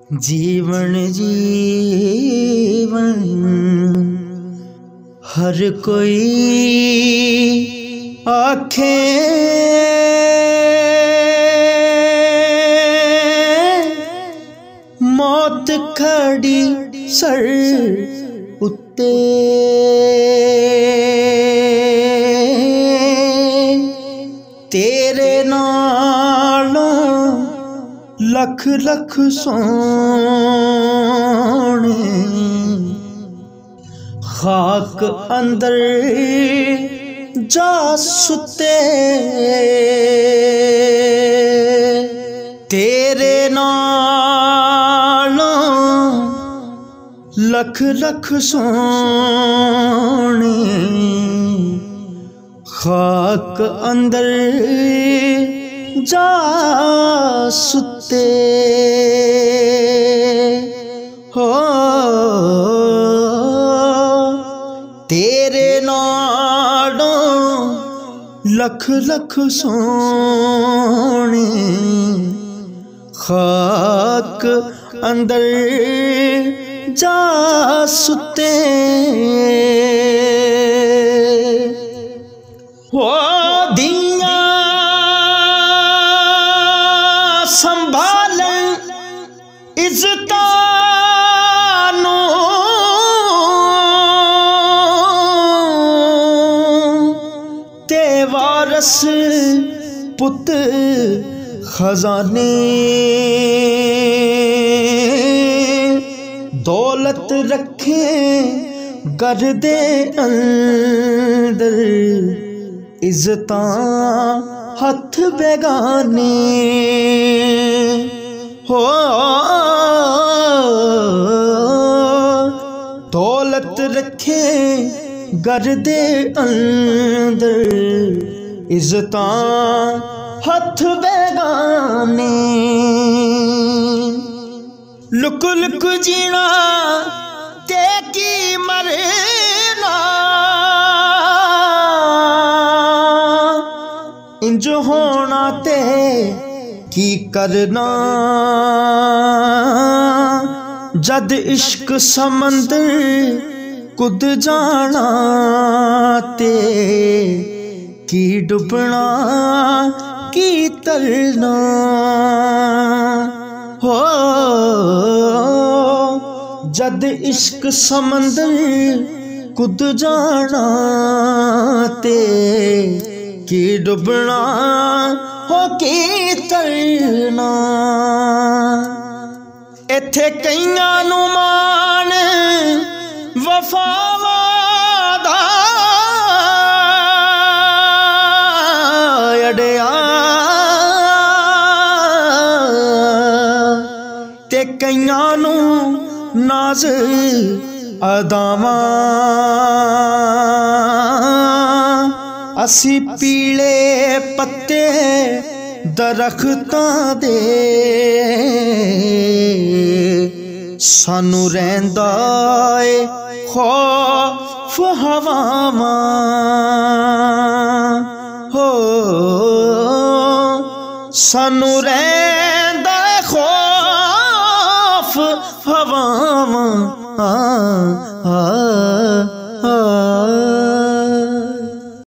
जीवन जीवन हर कोई आखे, मौत खड़ी सर उत्ते। तेरे नालों लख लख सोने, खाक अंदर जा सुते। तेरे नालों लख लख सोने, खाक अंदर जा सुते। हो तेरे नालों लख लख सोने, खाक अंदर जा सुते। हो दिया संभाल इज़्ज़तानू, ते वारस पुत खजाने। दौलत रखे घर दे अंदर, इज़्ज़तां हथ बेगाने। हो दौलत रखे घर दे अंदर, इज़्ज़तां हथ बेगाने। लुक लुक जीना ते की मरना, इंज होना ते की करना। जद इश्क समंदर कुद जाना, ते की डुबना की तरना। हो जद इश्क समंदर कुद जाना, ते की डुबना हो की तरना। इत्थे कईयां नू मान वफावां दा अड़िया, ते कईयां नू नाज अदावां। असी पीले पत्ते दरख्तां दे, सानू रहिंदा ए खौफ हवावां। हो सानू रहिंदा ए खौफ हवावां।